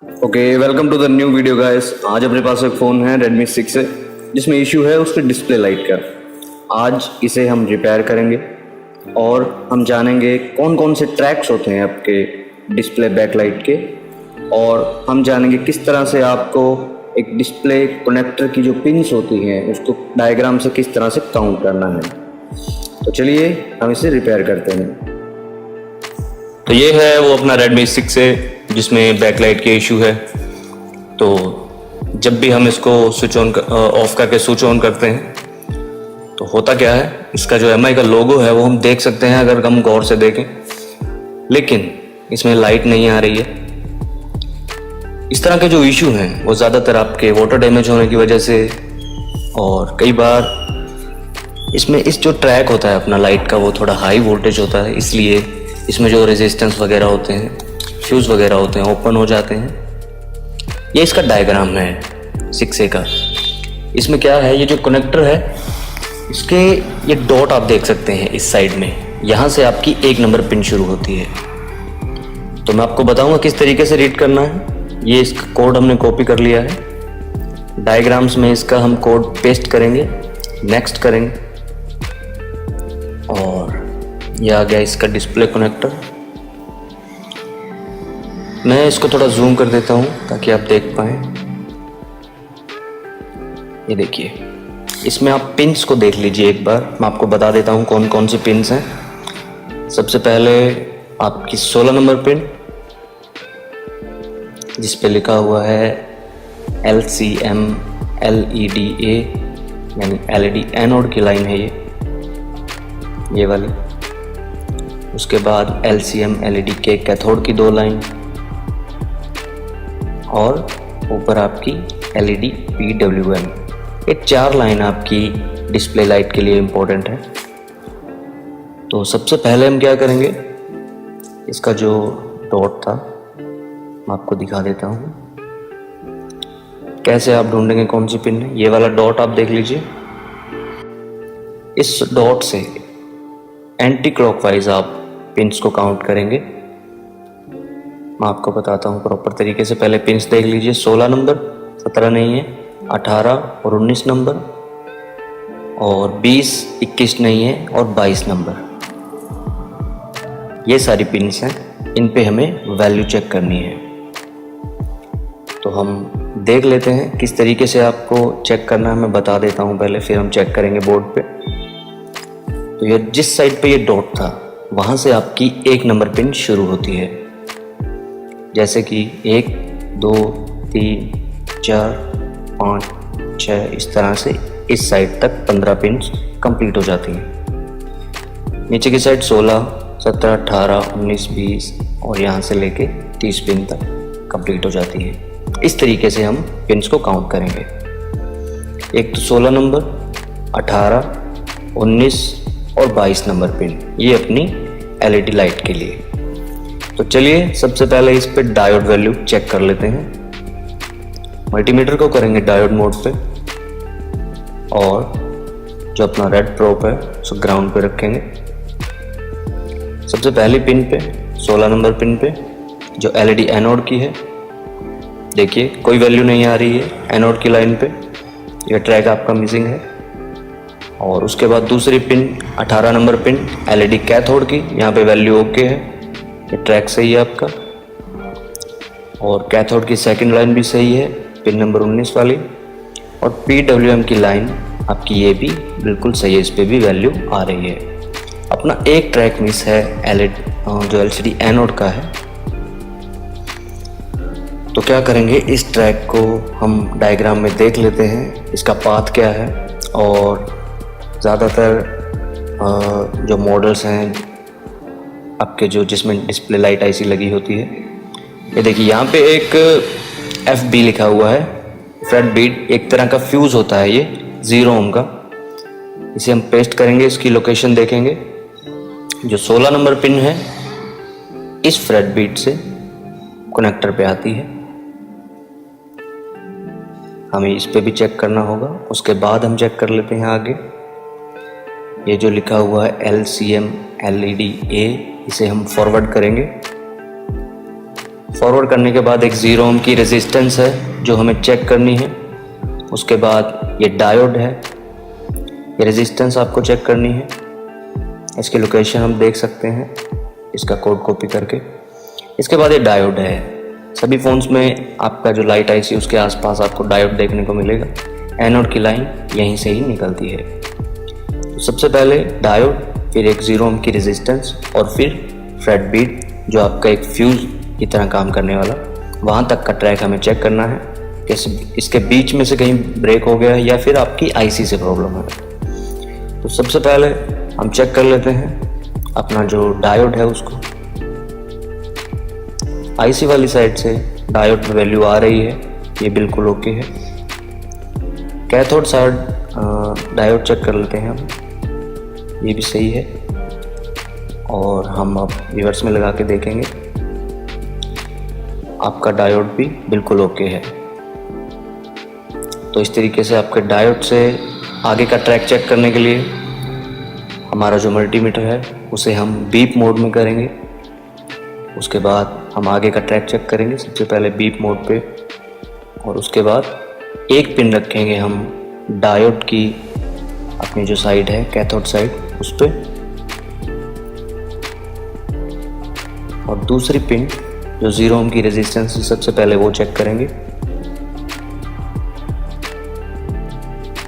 Okay, welcome to the new video guys. आज अपने पास एक फ़ोन है Redmi 6 से, जिसमें इशू है उसके डिस्प्ले लाइट का। आज इसे हम रिपेयर करेंगे और हम जानेंगे कौन कौन से ट्रैक्स होते हैं आपके डिस्प्ले बैकलाइट के, और हम जानेंगे किस तरह से आपको एक डिस्प्ले कनेक्टर की जो पिन्स होती हैं उसको डायग्राम से किस तरह से काउंट करना है। तो चलिए हम इसे रिपेयर करते हैं। तो ये है वो अपना Redmi 6 है जिसमें बैकलाइट के इशू है। तो जब भी हम इसको स्विच ऑन ऑफ करके स्विच ऑन करते हैं तो होता क्या है, इसका जो MI का लोगो है वो हम देख सकते हैं अगर हम गौर से देखें, लेकिन इसमें लाइट नहीं आ रही है। इस तरह के जो इशू हैं वो ज़्यादातर आपके वाटर डैमेज होने की वजह से, और कई बार इसमें इस जो ट्रैक होता है अपना लाइट का वो थोड़ा हाई वोल्टेज होता है, इसलिए इसमें जो रेजिस्टेंस वगैरह होते हैं, फ्यूज़ वगैरह होते हैं, ओपन हो जाते हैं। ये इसका डायग्राम है 6A का। इसमें क्या है, ये जो कनेक्टर है इसके ये डॉट आप देख सकते हैं इस साइड में, यहाँ से आपकी 1 नंबर पिन शुरू होती है। तो मैं आपको बताऊंगा किस तरीके से रीड करना है। ये इसका कोड हमने कॉपी कर लिया है, डायग्राम्स में इसका हम कोड पेस्ट करेंगे, नेक्स्ट करेंगे, और ये आ गया इसका डिस्प्ले कनेक्टर। मैं इसको थोड़ा जूम कर देता हूँ ताकि आप देख पाएँ। ये देखिए, इसमें आप पिन्स को देख लीजिए एक बार। मैं आपको बता देता हूँ कौन कौन से पिन्स हैं। सबसे पहले आपकी 16 नंबर पिन, जिस पे लिखा हुआ है LCM LEDA, यानी LED एनोड की लाइन है ये वाली। उसके बाद LCM LEDK कैथोड की 2 लाइन, और ऊपर आपकी LED PWM। ये 4 लाइन आपकी डिस्प्ले लाइट के लिए इम्पोर्टेंट है। तो सबसे पहले हम क्या करेंगे, इसका जो डॉट था मैं आपको दिखा देता हूँ कैसे आप ढूंढेंगे कौन सी पिन है। ये वाला डॉट आप देख लीजिए, इस डॉट से एंटी क्लॉकवाइज आप पिन्स को काउंट करेंगे। मैं आपको बताता हूँ प्रॉपर तरीके से। पहले पिन्स देख लीजिए, 16 नंबर, 17 नहीं है, 18 और 19 नंबर, और 20, 21 नहीं है, और 22 नंबर। ये सारी पिन्स हैं, इन पे हमें वैल्यू चेक करनी है। तो हम देख लेते हैं किस तरीके से आपको चेक करना है। मैं बता देता हूँ पहले, फिर हम चेक करेंगे बोर्ड पे। तो ये जिस साइड पे ये डॉट था वहाँ से आपकी 1 नंबर पिन शुरू होती है, जैसे कि 1, 2, 3, 4, 5, 6, इस तरह से इस साइड तक 15 पिन कंप्लीट हो जाती हैं। नीचे की साइड 16, 17, 18, 19, 20, और यहाँ से लेके 30 पिन तक कंप्लीट हो जाती है। इस तरीके से हम पिन्स को काउंट करेंगे। एक तो 16 नंबर, 18, 19 और 22 नंबर पिन, ये अपनी LED लाइट के लिए। तो चलिए सबसे पहले इस पे डायोड वैल्यू चेक कर लेते हैं। मल्टीमीटर को करेंगे डायोड मोड पे, और जो अपना रेड प्रोब है उसको ग्राउंड पे रखेंगे। सबसे पहली पिन पे 16 नंबर पिन पे जो LED एनोड की है, देखिए कोई वैल्यू नहीं आ रही है एनोड की लाइन पे, यह ट्रैक आपका मिसिंग है। और उसके बाद दूसरी pin 18 number pin LED cathode की, यहाँ पे वैल्यू ओके है, ये ट्रैक सही है आपका। और कैथोड की सेकंड लाइन भी सही है, पिन नंबर 19 वाली। और PWM की लाइन आपकी ये भी बिल्कुल सही है, इस पर भी वैल्यू आ रही है। अपना एक ट्रैक मिस है LED जो LCD एनोड का है। तो क्या करेंगे, इस ट्रैक को हम डायग्राम में देख लेते हैं, इसका पाथ क्या है। और ज़्यादातर जो मॉडल्स हैं आपके जो जिसमें डिस्प्ले लाइट IC लगी होती है, ये देखिए यहाँ पे एक FB लिखा हुआ है, फ्रेड बीट, एक तरह का फ्यूज़ होता है ये 0 ओम का। इसे हम पेस्ट करेंगे, इसकी लोकेशन देखेंगे। जो 16 नंबर पिन है इस फ्रेड बीट से कनेक्टर पे आती है, हमें इस पे भी चेक करना होगा। उसके बाद हम चेक कर लेते हैं आगे। ये जो लिखा हुआ है LCM LEDA, इसे हम फॉरवर्ड करेंगे। फॉरवर्ड करने के बाद एक 0 ओम की रेजिस्टेंस है जो हमें चेक करनी है। उसके बाद ये डायोड है, ये रेजिस्टेंस आपको चेक करनी है। इसकी लोकेशन हम देख सकते हैं इसका कोड कॉपी करके। इसके बाद ये डायोड है। सभी फ़ोन्स में आपका जो लाइट आईसी उसके आसपास आपको डायोड देखने को मिलेगा। एनोड की लाइन यहीं से ही निकलती है। तो सबसे पहले डायोड, फिर एक 0 ओम की रेजिस्टेंस और फिर फ्रेट बीट जो आपका एक फ्यूज़ की तरह काम करने वाला, वहाँ तक का ट्रैक हमें चेक करना है कि इसके बीच में से कहीं ब्रेक हो गया है या फिर आपकी आईसी से प्रॉब्लम है। तो सबसे पहले हम चेक कर लेते हैं अपना जो डायोड है उसको। आईसी वाली साइड से डायोड में वैल्यू आ रही है, ये बिल्कुल ओके है। कैथोड साइड डायोड चेक कर लेते हैं हम, ये भी सही है। और हम अब रिवर्स में लगा के देखेंगे, आपका डायोड भी बिल्कुल ओके है। तो इस तरीके से आपके डायोड से आगे का ट्रैक चेक करने के लिए हमारा जो मल्टीमीटर है उसे हम बीप मोड में करेंगे। उसके बाद हम आगे का ट्रैक चेक करेंगे, सबसे पहले बीप मोड पे, और उसके बाद एक पिन रखेंगे हम डायोड की अपनी जो साइड है कैथोड साइड उस पे, और दूसरी पिन जो 0 ओम की रेजिस्टेंस है सबसे पहले वो चेक करेंगे।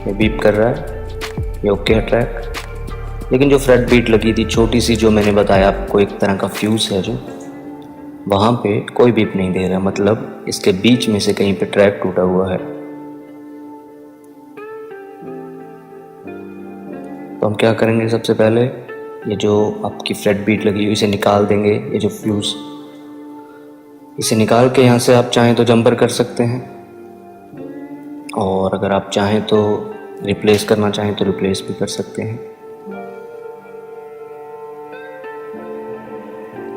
ये बीप कर रहा है, ये ओके है ट्रैक। लेकिन जो फ्रेट बीट लगी थी छोटी सी, जो मैंने बताया आपको एक तरह का फ्यूज़ है जो, वहाँ पे कोई बीप नहीं दे रहा, मतलब इसके बीच में से कहीं पे ट्रैक टूटा हुआ है। तो हम क्या करेंगे, सबसे पहले ये जो आपकी फ्रेट बीट लगी हुई इसे निकाल देंगे। ये जो फ्यूज़, इसे निकाल के यहाँ से आप चाहें तो जंपर कर सकते हैं, और अगर आप चाहें तो रिप्लेस करना चाहें तो रिप्लेस भी कर सकते हैं।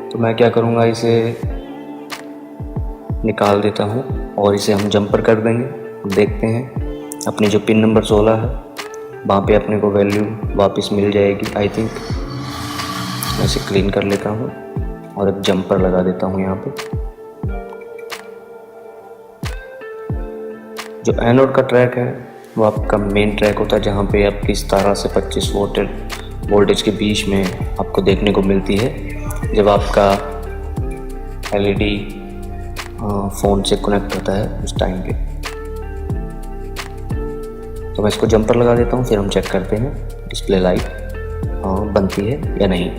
तो मैं क्या करूँगा, इसे निकाल देता हूँ और इसे हम जंपर कर देंगे। देखते हैं अपनी जो पिन नंबर 16 है वहाँ पे अपने को वैल्यू वापस मिल जाएगी आई थिंक। मैं इसे क्लीन कर लेता हूँ और एक जंपर लगा देता हूँ यहाँ पे। जो एनोड का ट्रैक है वो आपका मेन ट्रैक होता है, जहाँ पे आपकी 17 से 25 वोल्टेज के बीच में आपको देखने को मिलती है जब आपका एलईडी फ़ोन से कनेक्ट होता है उस टाइम पे। तो मैं इसको जंपर लगा देता हूँ, फिर हम चेक करते हैं डिस्प्ले लाइट बनती है या नहीं।